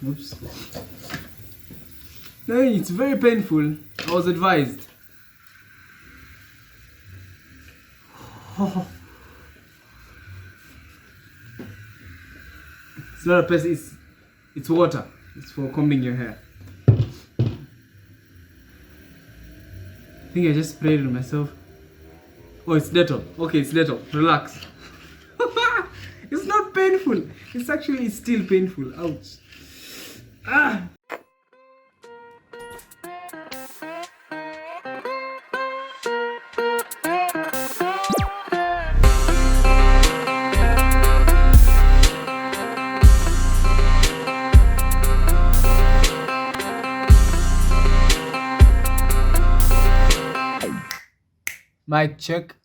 Oops. No, it's very painful. I was advised. It's not a paste, it's water. It's for combing your hair. I think I just sprayed it on myself. Oh, it's Dettol. Okay, it's Dettol. Relax. It's not painful. It's actually still painful. Ouch. Ah. Mic check.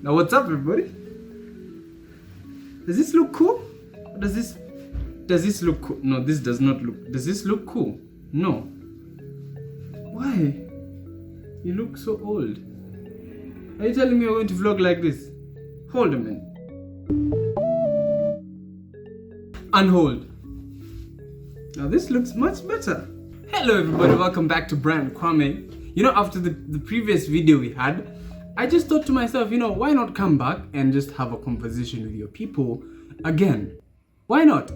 Now what's up, everybody? Does this look cool? Or does this look cool? No, this does not look. Does this look cool? No. Why? You look so old. Are you telling me you're going to vlog like this? Hold a minute. Unhold. Now this looks much better. Hello everybody, welcome back to Brand Kwame. You know, after the previous video we had, I just thought to myself, you know, why not come back and just have a conversation with your people again? Why not?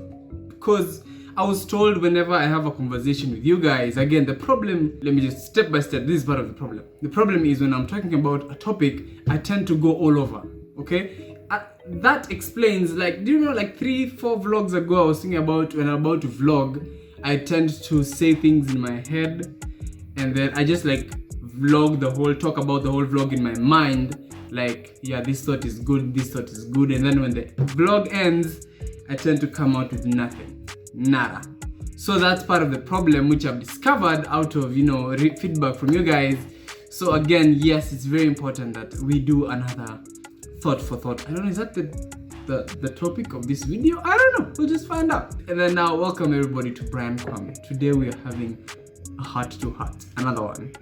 Because I was told whenever I have a conversation with you guys, again, the problem, let me just step by step, this is part of the problem. The problem is when I'm talking about a topic, I tend to go all over, okay? That explains, like, do you know, like 3-4 vlogs ago, I was thinking about when I'm about to vlog, I tend to say things in my head, and then I just like talk about the whole vlog in my mind, like, yeah, this thought is good, this thought is good, and then when the vlog ends, I tend to come out with nothing, nada. So that's part of the problem, which I've discovered out of, you know, feedback from you guys. So again, yes, it's very important that we do another thought for thought. I don't know, is that the topic of this video? I don't know, we'll just find out. And then now, welcome everybody to Brand Kwame. Today we are having a heart to heart, another one.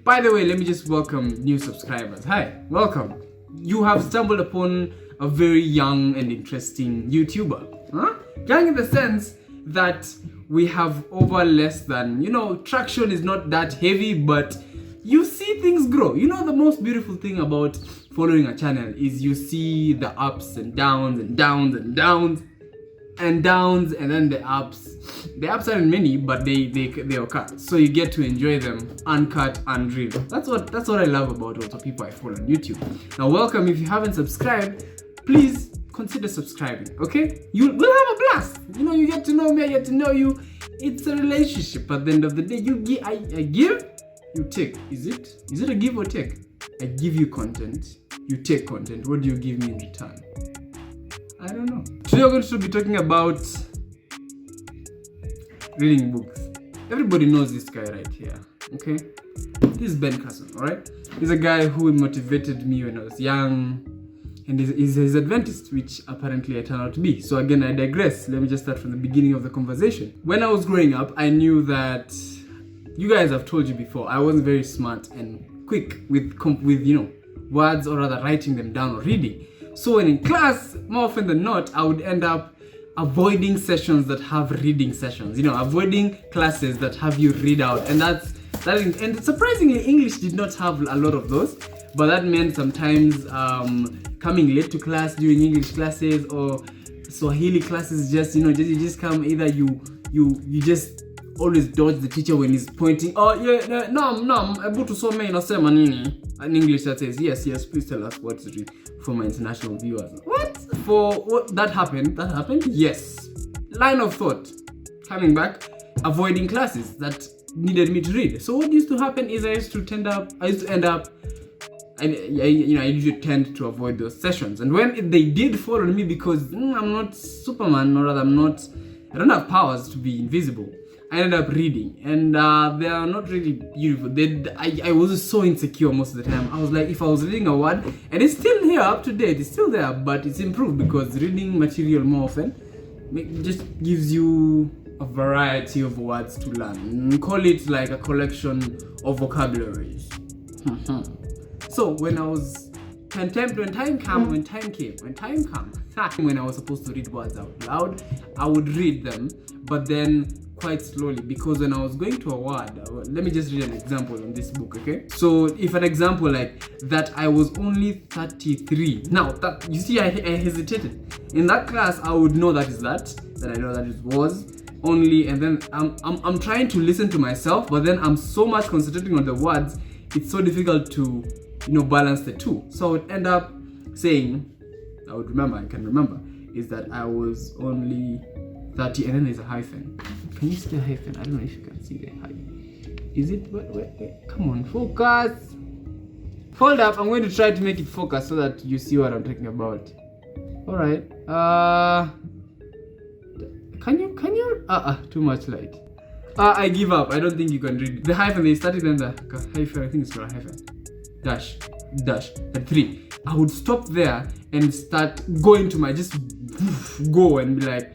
By the way, let me just welcome new subscribers. Hi, welcome. You have stumbled upon a very young and interesting YouTuber. Huh? Young in the sense that we have over less than, you know, traction is not that heavy, but you see things grow. You know, the most beautiful thing about following a channel is you see the ups and downs and downs and downs and downs, and then the ups. The ups aren't many, but they occur. So you get to enjoy them uncut, unreal. That's what I love about also people I follow on YouTube. Now welcome. If you haven't subscribed, please consider subscribing, okay? We'll have a blast. You know, you get to know me, I get to know you. It's a relationship. At the end of the day, I give, you take. Is it a give or take? I give you content, you take content. What do you give me in return? I don't know. Today we're going to be talking about reading books. Everybody knows this guy right here, okay? This is Ben Carson, alright? He's a guy who motivated me when I was young, and he's Adventist, which apparently I turned out to be. So again, I digress. Let me just start from the beginning of the conversation. When I was growing up, I knew that, you guys have told you before, I wasn't very smart and quick with you know, words, or rather writing them down or reading. So when in class, more often than not, I would end up avoiding sessions that have reading sessions, you know, avoiding classes that have you read out. And and surprisingly, English did not have a lot of those, but that meant sometimes coming late to class during English classes, or Swahili classes, just, you know, you just come, either you just always dodge the teacher when he's pointing, oh yeah, no, able to so many nasema nini, in English that says, yes, please tell us what's it for my international viewers. What that happened, yes. Line of thought, coming back, avoiding classes that needed me to read. So what used to happen is I used to end up and I usually tend to avoid those sessions. And when they did fall on me, because I'm not Superman, or rather I don't have powers to be invisible, I ended up reading, and they are not really beautiful. I was so insecure most of the time. I was like, if I was reading a word, and it's still here up to date, it's still there, but it's improved because reading material more often just gives you a variety of words to learn. Call it like a collection of vocabularies. So when I was when time came, when I was supposed to read words out loud, I would read them, but then quite slowly, because when I was going to a word, let me just read an example on this book, okay? So if an example like that, I was only 33. Now that you see, I hesitated. In that class, I would know that I know that it was only, and then I'm trying to listen to myself, but then I'm so much concentrating on the words, it's so difficult to balance the two. So I would end up saying, I can remember, is that I was only 30, and then there's a hyphen. Can you see the hyphen? I don't know if you can see the hyphen. Is it? Wait. Come on, focus. Hold up. I'm going to try to make it focus so that you see what I'm talking about. All right. Can you? Too much light. I give up. I don't think you can read the hyphen. They started in the hyphen. I think it's called a hyphen. Dash, and 3. I would stop there and start going to my go and be like,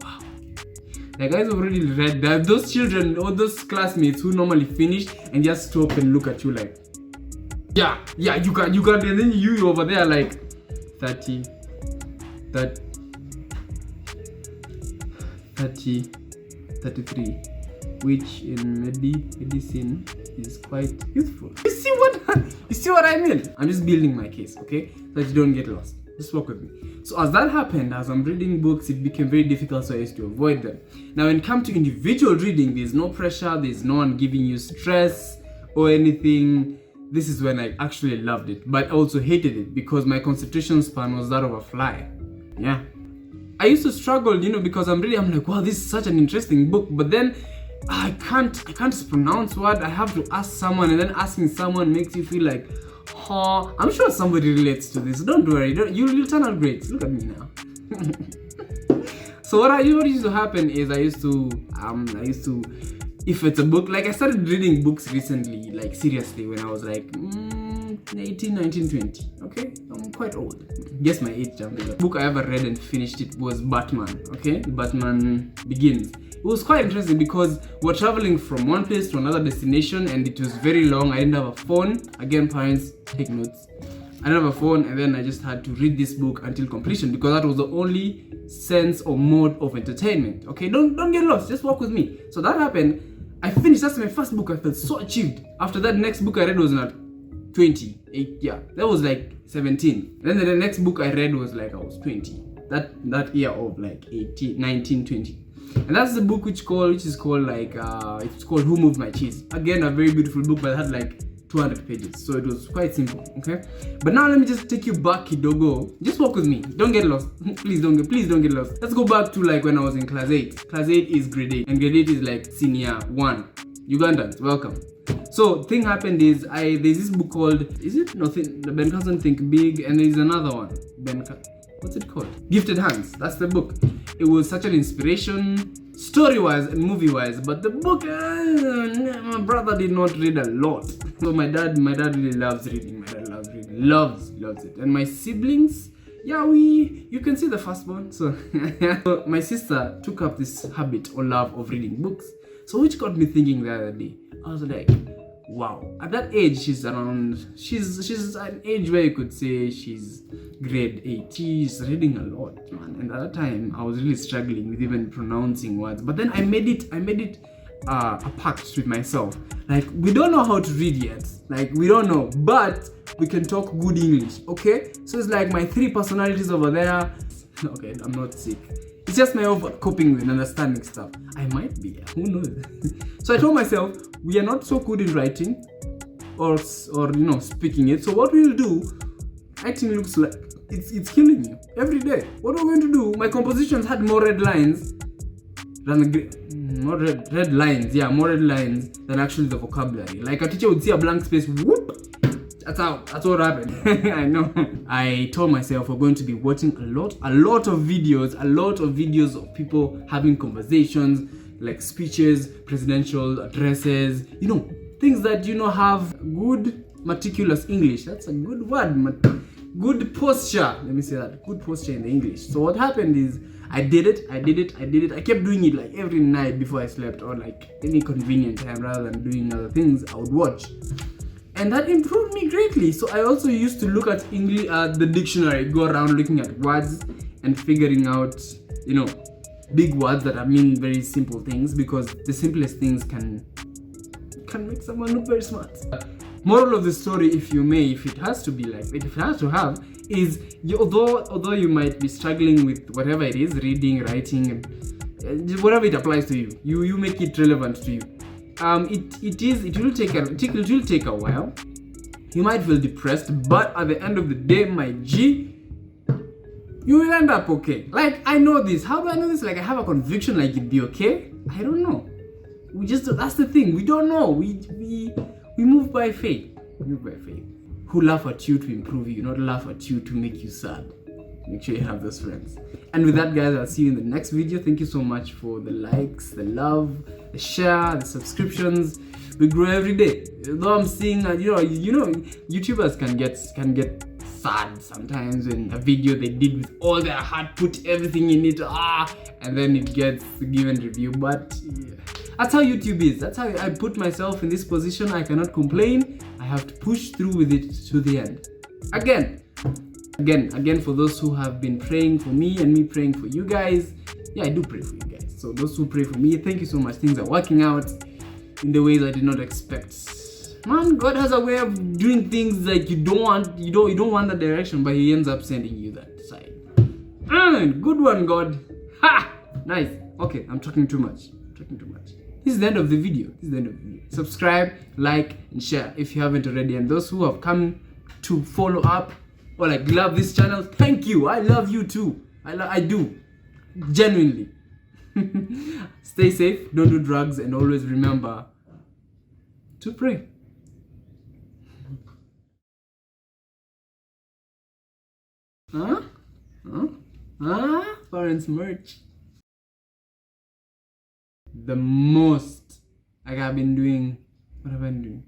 wow. The guys already read that. Those children or those classmates who normally finish and just stop and look at you like, yeah, you can, and then you over there like 30, 33, which in medicine is quite useful. You see what I mean? I'm just building my case, okay? So that you don't get lost. Just walk with me. So as that happened, as I'm reading books, it became very difficult, so I used to avoid them. Now when it comes to individual reading, there's no pressure, there's no one giving you stress or anything. This is when I actually loved it, but I also hated it because my concentration span was that of a fly. Yeah. I used to struggle, because I'm like, wow, this is such an interesting book, but then I can't pronounce what. I have to ask someone, and then asking someone makes you feel like, oh, I'm sure somebody relates to this. Don't worry, you'll turn out great. Look at me now. So what used to happen is I used to, if it's a book, like I started reading books recently, like seriously, when I was like 18, 19, 20. Okay, I'm quite old. Guess my age, jump. The book I ever read and finished it was Batman. Okay, Batman Begins. It was quite interesting because we're traveling from one place to another destination, and it was very long. I didn't have a phone. Again, parents, take notes. I didn't have a phone, and then I just had to read this book until completion because that was the only sense or mode of entertainment. Okay, don't get lost. Just walk with me. So that happened. I finished. That's my first book. I felt so achieved. After that, next book I read was not 20. Yeah, that was like 17. And then the next book I read was like I was 20. That year of like 18, 19, 20. And that's the book which is called like it's called Who Moved My Cheese. Again, a very beautiful book, but it had like 200 pages, so it was quite simple. Okay, but now let me just take you back, Kidogo. Just walk with me. Don't get lost. Please don't get lost. Let's go back to like when I was in class 8. Class 8 is grade 8, and grade 8 is like senior 1. Ugandans, welcome. So thing happened is there's this book called, is it nothing? Ben Carson Think Big, and there's another one. What's it called? Gifted Hands. That's the book. It was such an inspiration, story-wise and movie-wise. But the book, my brother did not read a lot. So my dad really loves reading. My dad loves reading, loves it. And my siblings, yeah, you can see the firstborn. So my sister took up this habit or love of reading books. So which got me thinking the other day. I was like, wow, at that age she's an age where you could say she's grade 8. She's reading a lot, man. And at that time I was really struggling with even pronouncing words, but then I made it a pact with myself, like, we don't know how to read yet, like we don't know, but we can talk good English. Okay, so it's like my 3 personalities over there. Okay, I'm not sick. It's just my over coping with understanding stuff. I might be, who knows? So I told myself, we are not so good in writing or speaking it. So what we'll do, writing looks like it's killing you every day. What we're going to do, my compositions had more red lines than more red lines than actually the vocabulary. Like a teacher would see a blank space, whoop. That's what happened. I know. I told myself we're going to be watching a lot of videos of people having conversations, like speeches, presidential addresses, things that have good meticulous English. That's a good word. Good posture. Let me say that. Good posture in the English. So what happened is I did it. I kept doing it like every night before I slept, or like any convenient time rather than doing other things I would watch. And that improved me greatly. So I also used to look at English, the dictionary, go around looking at words and figuring out, big words that mean very simple things, because the simplest things can make someone look very smart. Moral of the story, if it has to be like, if it has to have, is although you might be struggling with whatever it is, reading, writing, and whatever it applies to you, you make it relevant to you. It will take a while. You might feel depressed, but at the end of the day, my G, you will end up okay. Like, I know this. How do I know this? Like, I have a conviction like you'd be okay. I don't know. That's the thing. We don't know. We move by faith. Who laugh at you to improve you, not laugh at you to make you sad. Make sure you have those friends. And with that, guys, I'll see you in the next video. Thank you so much for the likes, the love, the share, the subscriptions. We grow every day. Though I'm seeing that, YouTubers can get sad sometimes when a video they did with all their heart, put everything in it, and then it gets given review. But yeah, that's how YouTube is. That's how I put myself in this position. I cannot complain. I have to push through with it to the end. Again, for those who have been praying for me and me praying for you guys. Yeah, I do pray for you guys. So those who pray for me, thank you so much. Things are working out in the ways I did not expect. Man, God has a way of doing things like you don't want that direction, but He ends up sending you that side. Good one, God. Ha! Nice. Okay, I'm talking too much. This is the end of the video. Subscribe, like, and share if you haven't already. And those who have come to follow up or like love this channel, thank you. I love you too. I do. Genuinely. Stay safe, don't do drugs, and always remember to pray. Parents merch. The most, like, I've been doing, what have I been doing?